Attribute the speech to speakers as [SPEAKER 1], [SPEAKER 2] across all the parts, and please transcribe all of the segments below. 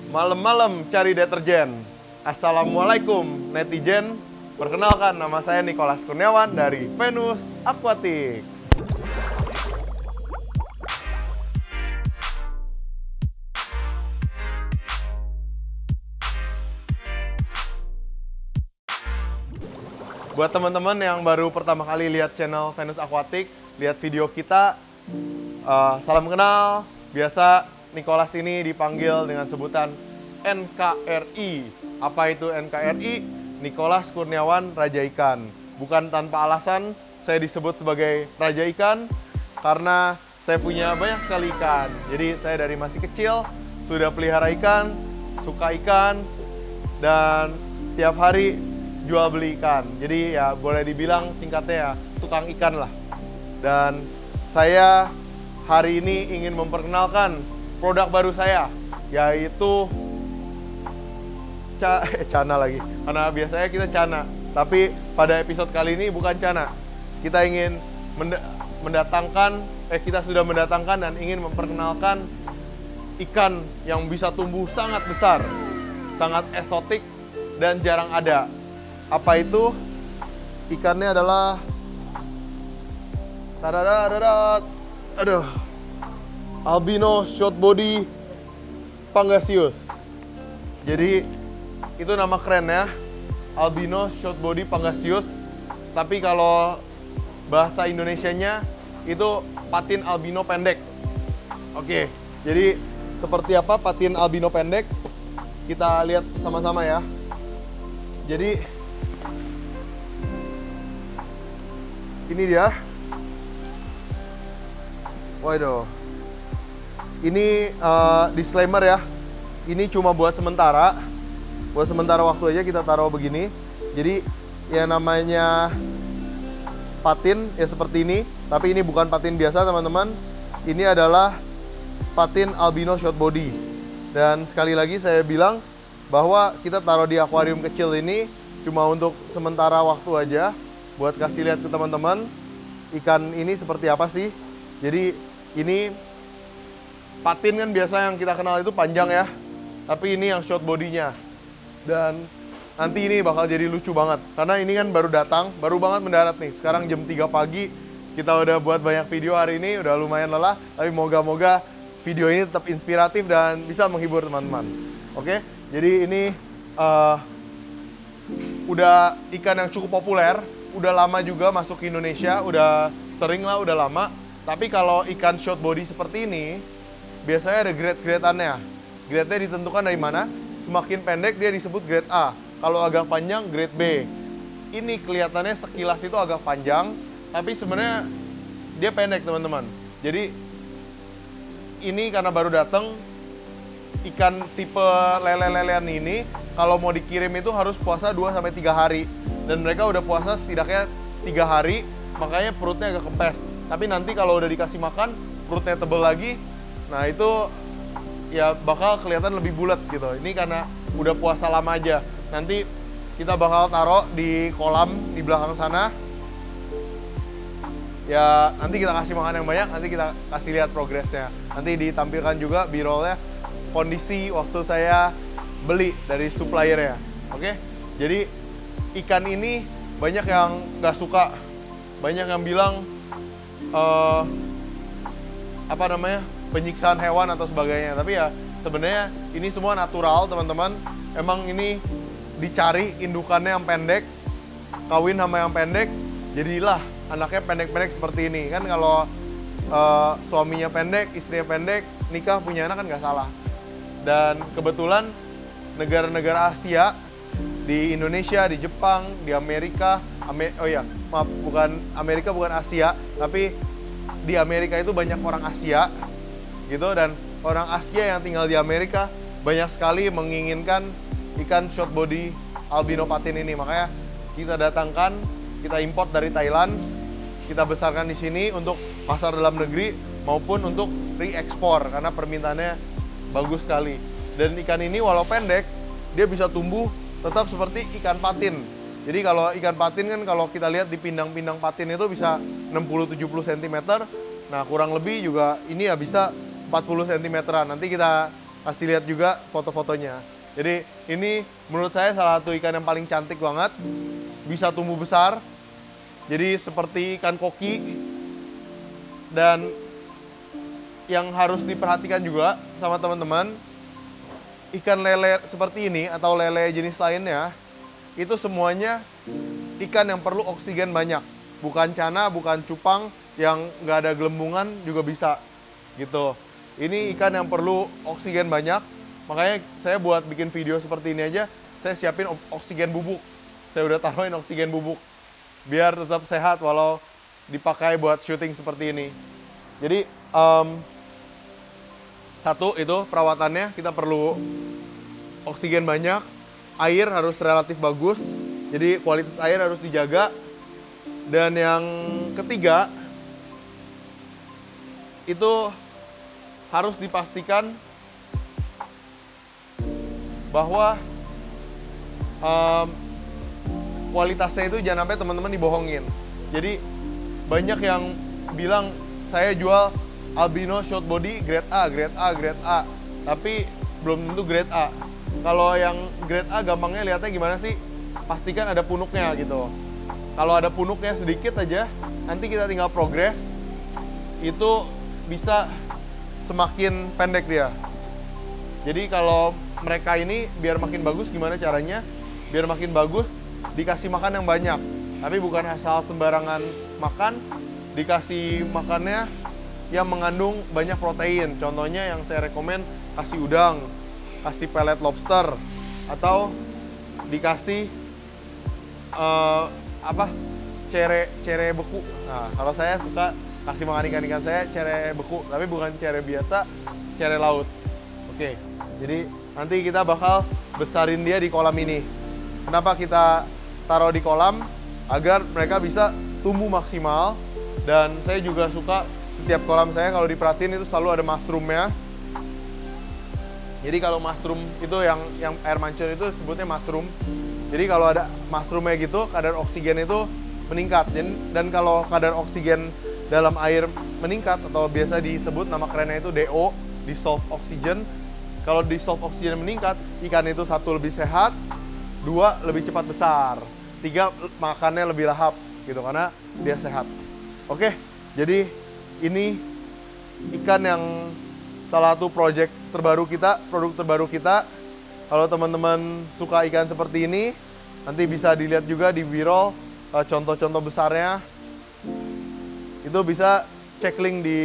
[SPEAKER 1] Malam-malam cari deterjen. Assalamualaikum netizen. Perkenalkan, nama saya Nicholas Kurniawan dari Venus Aquatics. Buat teman-teman yang baru pertama kali lihat channel Venus Aquatics, lihat video kita, salam kenal. Biasa Nicholas ini dipanggil dengan sebutan NKRI. Apa itu NKRI? Nicholas Kurniawan Raja Ikan. Bukan tanpa alasan saya disebut sebagai Raja Ikan, karena saya punya banyak sekali ikan. Jadi saya dari masih kecil sudah pelihara ikan, suka ikan, dan tiap hari jual beli ikan. Jadi ya boleh dibilang singkatnya ya tukang ikan lah. Dan saya hari ini ingin memperkenalkan produk baru saya, yaitu Cana lagi, karena biasanya kita Cana, tapi pada episode kali ini bukan Cana. Kita ingin kita sudah mendatangkan dan ingin memperkenalkan ikan yang bisa tumbuh sangat besar, sangat eksotik dan jarang ada. Apa itu? Ikannya adalah albino shortbody pangasius. Jadi itu nama keren ya, albino shortbody pangasius. Tapi kalau bahasa Indonesianya itu patin albino pendek. Oke, jadi seperti apa patin albino pendek? Kita lihat sama-sama ya. Jadi ini dia. Waduh. Ini disclaimer ya. Ini cuma buat sementara. Buat sementara waktu aja kita taruh begini. Jadi ya namanya patin ya seperti ini. Tapi ini bukan patin biasa teman-teman. Ini adalah patin albino shortbody. Dan sekali lagi saya bilang bahwa kita taruh di akuarium kecil ini cuma untuk sementara waktu aja. Buat kasih lihat ke teman-teman ikan ini seperti apa sih. Jadi ini patin kan biasa yang kita kenal itu panjang ya. Tapi ini yang short bodinya. Dan nanti ini bakal jadi lucu banget. Karena ini kan baru datang, baru banget mendarat nih. Sekarang jam 3 pagi, kita udah buat banyak video hari ini, udah lumayan lelah. Tapi moga-moga video ini tetap inspiratif dan bisa menghibur teman-teman. Oke, jadi ini udah ikan yang cukup populer. Udah lama juga masuk ke Indonesia, udah sering lah, udah lama. Tapi kalau ikan short body seperti ini, biasanya ada grade-gradeannya. Grade-nya ditentukan dari mana? Semakin pendek dia disebut grade A. Kalau agak panjang grade B. Ini kelihatannya sekilas itu agak panjang, tapi sebenarnya dia pendek teman-teman. Jadi ini karena baru datang, ikan tipe lele-lelean ini kalau mau dikirim itu harus puasa 2-3 hari. Dan mereka udah puasa setidaknya 3 hari, makanya perutnya agak kempes. Tapi nanti kalau udah dikasih makan, perutnya tebel lagi, nah itu ya bakal kelihatan lebih bulat gitu. Ini karena udah puasa lama aja. Nanti kita bakal taruh di kolam di belakang sana. Ya nanti kita kasih makan yang banyak, nanti kita kasih lihat progresnya. Nanti ditampilkan juga b-rollnya kondisi waktu saya beli dari suppliernya. Oke, jadi ikan ini banyak yang nggak suka, banyak yang bilang penyiksaan hewan atau sebagainya. Tapi ya sebenarnya ini semua natural teman-teman. Emang ini dicari indukannya yang pendek, kawin sama yang pendek, jadilah anaknya pendek-pendek seperti ini. Kan kalau suaminya pendek, istrinya pendek, nikah punya anak kan nggak salah. Dan kebetulan negara-negara Asia, di Indonesia, di Jepang, di Amerika, bukan Asia, tapi di Amerika itu banyak orang Asia gitu, dan orang Asia yang tinggal di Amerika banyak sekali menginginkan ikan short body albino patin ini. Makanya kita datangkan, kita import dari Thailand, kita besarkan di sini untuk pasar dalam negeri maupun untuk re-ekspor karena permintaannya bagus sekali. Dan ikan ini walau pendek, dia bisa tumbuh tetap seperti ikan patin. Jadi kalau ikan patin kan kalau kita lihat di pindang-pindang patin itu bisa 60-70 cm. Nah kurang lebih juga ini ya bisa 40 cm. Nanti kita kasih lihat juga foto-fotonya. Jadi ini menurut saya salah satu ikan yang paling cantik banget, bisa tumbuh besar. Jadi seperti ikan koki. Dan yang harus diperhatikan juga sama teman-teman, ikan lele seperti ini atau lele jenis lainnya, itu semuanya ikan yang perlu oksigen banyak. Bukan cana, bukan cupang yang nggak ada gelembungan juga bisa gitu. Ini ikan yang perlu oksigen banyak, makanya saya buat bikin video seperti ini aja, saya siapin oksigen bubuk. Saya udah taruhin oksigen bubuk biar tetap sehat walau dipakai buat syuting seperti ini. Jadi satu itu perawatannya, kita perlu oksigen banyak, air harus relatif bagus, jadi kualitas air harus dijaga. Dan yang ketiga, itu harus dipastikan bahwa kualitasnya itu jangan sampai teman-teman dibohongin. Jadi banyak yang bilang saya jual albino short body grade A, grade A, grade A, tapi belum tentu grade A. Kalau yang grade A gampangnya lihatnya gimana sih? Pastikan ada punuknya gitu. Kalau ada punuknya sedikit aja, nanti kita tinggal progres, itu bisa semakin pendek dia. Jadi kalau mereka ini biar makin bagus gimana caranya? Biar makin bagus dikasih makan yang banyak. Tapi bukan asal sembarangan makan, dikasih makannya yang mengandung banyak protein. Contohnya yang saya rekomen kasih udang, kasih pelet lobster, atau dikasih cere beku. Nah, kalau saya suka kasih makan ikan-ikan saya cere beku, tapi bukan cere biasa, cere laut. Oke, jadi nanti kita bakal besarin dia di kolam ini. Kenapa kita taruh di kolam? Agar mereka bisa tumbuh maksimal. Dan saya juga suka setiap kolam saya kalau diperhatiin itu selalu ada mushroomnya. Jadi kalau mushroom itu yang air mancur itu sebutnya mushroom. Jadi kalau ada mushroomnya gitu, kadar oksigen itu meningkat. Dan kalau kadar oksigen dalam air meningkat, atau biasa disebut nama kerennya itu DO, dissolved oxygen. Kalau dissolved oxygen meningkat, ikan itu satu lebih sehat, dua lebih cepat besar, tiga makannya lebih lahap gitu karena dia sehat. Oke, jadi ini ikan yang salah satu produk terbaru kita. Kalau teman-teman suka ikan seperti ini, nanti bisa dilihat juga di B-roll contoh-contoh besarnya. Itu bisa cek link di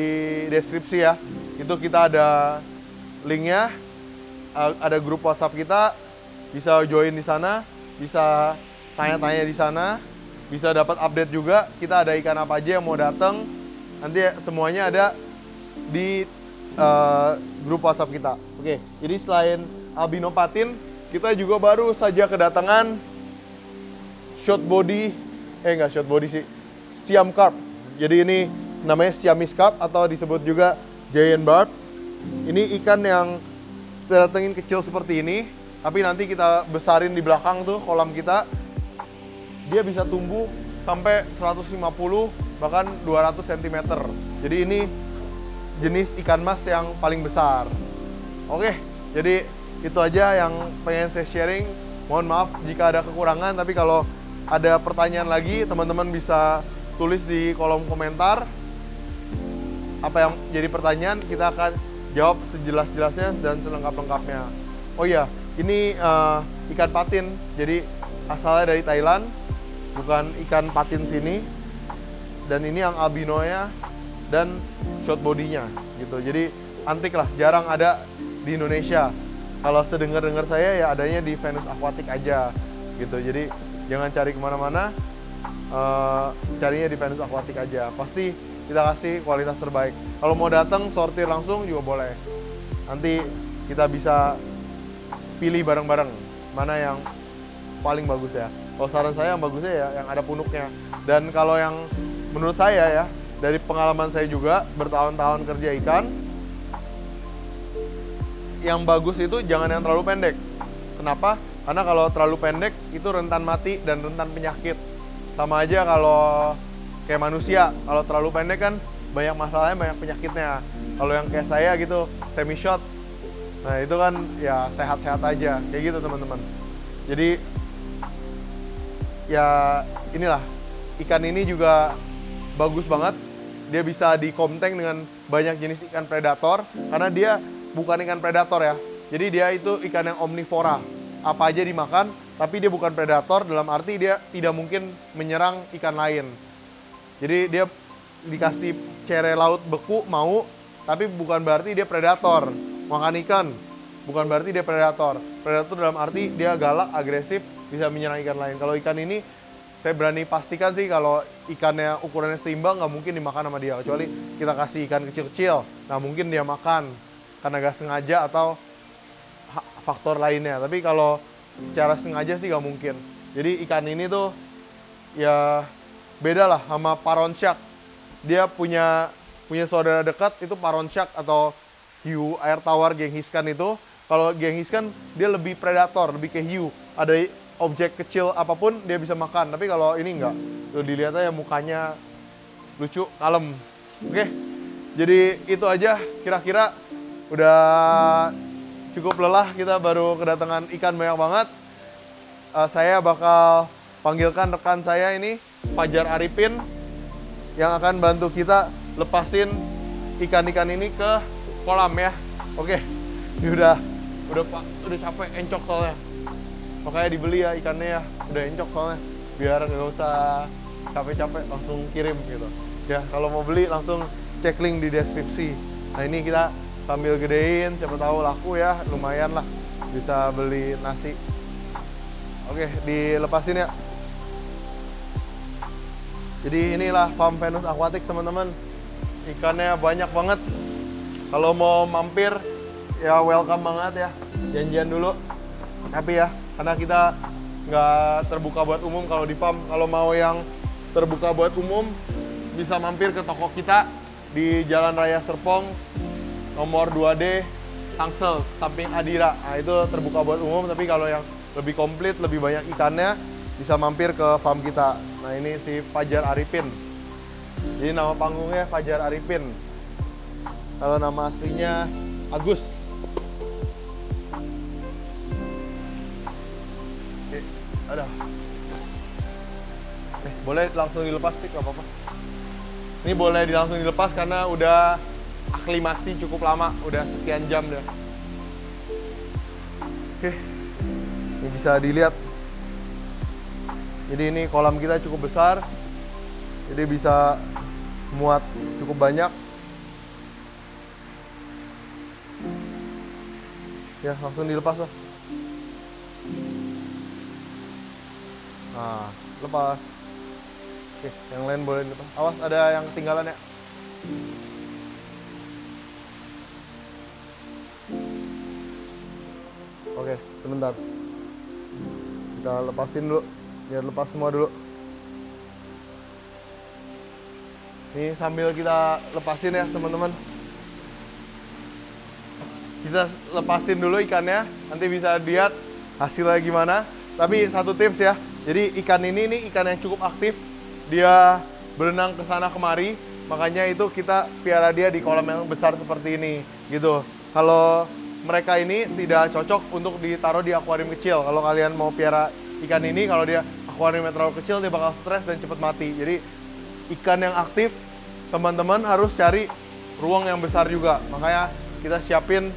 [SPEAKER 1] deskripsi ya. Itu kita ada linknya, ada grup WhatsApp kita, bisa join di sana, bisa tanya-tanya di sana, bisa dapat update juga. Kita ada ikan apa aja yang mau datang, nanti semuanya ada di grup WhatsApp kita. Oke, jadi selain albino patin, kita juga baru saja kedatangan Siam carp. Jadi ini namanya Siamese carp atau disebut juga giant barb. Ini ikan yang kita datengin kecil seperti ini, tapi nanti kita besarin di belakang tuh kolam kita. Dia bisa tumbuh sampai 150 bahkan 200 cm. Jadi ini jenis ikan mas yang paling besar. Oke, jadi itu aja yang pengen saya sharing. Mohon maaf jika ada kekurangan, tapi kalau ada pertanyaan lagi, teman-teman bisa tulis di kolom komentar apa yang jadi pertanyaan, kita akan jawab sejelas-jelasnya dan selengkap-lengkapnya. Oh iya, ini ikan patin, jadi asalnya dari Thailand, bukan ikan patin sini. Dan ini yang albinonya dan short bodinya gitu. Jadi antik lah, jarang ada di Indonesia. Kalau sedengar-dengar saya ya adanya di Venus Aquatic aja gitu. Jadi jangan cari kemana-mana, carinya di Venus Aquatic aja. Pasti kita kasih kualitas terbaik. Kalau mau datang sortir langsung juga boleh. Nanti kita bisa pilih bareng-bareng mana yang paling bagus ya. Kalau saran saya yang bagusnya ya yang ada punuknya. Dan kalau yang menurut saya ya, dari pengalaman saya juga bertahun-tahun kerja ikan, yang bagus itu jangan yang terlalu pendek. Kenapa? Karena kalau terlalu pendek itu rentan mati dan rentan penyakit. Sama aja kalau kayak manusia, kalau terlalu pendek kan banyak masalahnya, banyak penyakitnya. Kalau yang kayak saya gitu, semi short, Nah itu kan ya sehat-sehat aja kayak gitu teman-teman. Jadi ya inilah, ikan ini juga bagus banget. Dia bisa dikomteng dengan banyak jenis ikan predator karena dia bukan ikan predator ya. Jadi dia itu ikan yang omnivora, apa aja dimakan, tapi dia bukan predator dalam arti dia tidak mungkin menyerang ikan lain. Jadi dia dikasih cere laut beku mau, tapi bukan berarti dia predator. Makan ikan bukan berarti dia predator. Predator dalam arti dia galak, agresif, bisa menyerang ikan lain. Kalau ikan ini saya berani pastikan sih kalau ikannya ukurannya seimbang nggak mungkin dimakan sama dia, kecuali kita kasih ikan kecil-kecil. Nah mungkin dia makan karena nggak sengaja atau faktor lainnya. Tapi kalau secara sengaja sih nggak mungkin. Jadi ikan ini tuh ya beda lah sama paron shark. Dia punya saudara dekat itu paron shark atau hiu air tawar Genghis Khan itu. Kalau Genghis Khan dia lebih predator, lebih ke hiu. Ada objek kecil apapun dia bisa makan. Tapi kalau ini enggak. Tuh dilihat aja mukanya lucu, kalem. Oke. Jadi itu aja kira-kira udah cukup lelah, kita baru kedatangan ikan banyak banget. Saya bakal panggilkan rekan saya ini, Fajar Arifin, yang akan bantu kita lepasin ikan-ikan ini ke kolam ya. Oke. Ini udah capek, encok soalnya. Makanya dibeli ya ikannya ya, udah encok soalnya. Biar nggak usah capek-capek, langsung kirim gitu. Ya, kalau mau beli langsung cek link di deskripsi. Nah ini kita sambil gedein, siapa tahu laku ya, lumayan lah. Bisa beli nasi. Oke, dilepasin ya. Jadi inilah farm Venus Aquatics teman-teman. Ikannya banyak banget. Kalau mau mampir, ya welcome banget ya. Janjian dulu. Tapi ya, karena kita nggak terbuka buat umum kalau di farm. Kalau mau yang terbuka buat umum, bisa mampir ke toko kita di Jalan Raya Serpong, nomor 2D, Tangsel, samping Adira. Nah itu terbuka buat umum, tapi kalau yang lebih komplit, lebih banyak ikannya, bisa mampir ke farm kita. Nah ini si Fajar Arifin. Jadi nama panggungnya Fajar Arifin. Kalau nama aslinya Agus. Ada. Boleh langsung dilepas sih, nggak apa-apa. Ini boleh langsung dilepas karena udah aklimasi cukup lama, udah sekian jam deh. Oke, ini bisa dilihat. Jadi ini kolam kita cukup besar, jadi bisa muat cukup banyak. Ya langsung dilepas lah. Nah, lepas. Oke, yang lain boleh dilepas. Awas, ada yang ketinggalan ya. Oke, sebentar. Kita lepasin dulu, biar lepas semua dulu. Ini sambil kita lepasin ya teman-teman. Kita lepasin dulu ikannya, nanti bisa lihat hasilnya gimana. Tapi satu tips ya, jadi ikan ini ikan yang cukup aktif. Dia berenang ke sana kemari, makanya itu kita piara dia di kolam yang besar seperti ini gitu. Kalau mereka ini tidak cocok untuk ditaruh di akuarium kecil. Kalau kalian mau piara ikan ini, kalau dia akuariumnya terlalu kecil, dia bakal stres dan cepat mati. Jadi ikan yang aktif, teman-teman harus cari ruang yang besar juga. Makanya kita siapin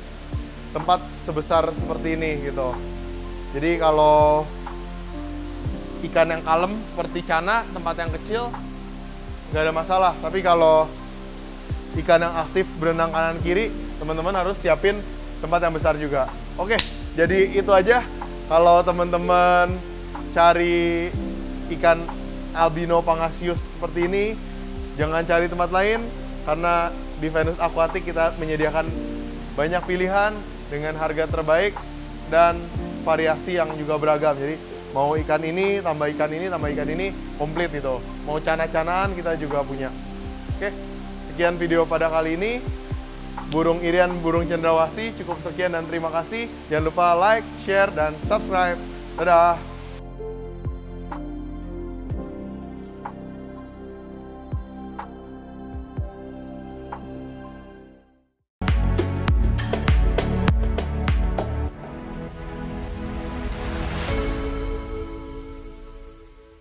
[SPEAKER 1] tempat sebesar seperti ini gitu. Jadi kalau ikan yang kalem seperti cana, tempat yang kecil nggak ada masalah. Tapi kalau ikan yang aktif berenang kanan kiri, teman-teman harus siapin tempat yang besar juga. Oke, jadi itu aja. Kalau teman-teman cari ikan albino pangasius seperti ini, jangan cari tempat lain, karena di Venus Aquatics kita menyediakan banyak pilihan dengan harga terbaik dan variasi yang juga beragam. Jadi mau ikan ini, tambah ikan ini, tambah ikan ini, komplit gitu. Mau cana-canaan kita juga punya. Oke, sekian video pada kali ini. Burung Irian, burung cendrawasih, cukup sekian dan terima kasih. Jangan lupa like, share, dan subscribe. Dadah!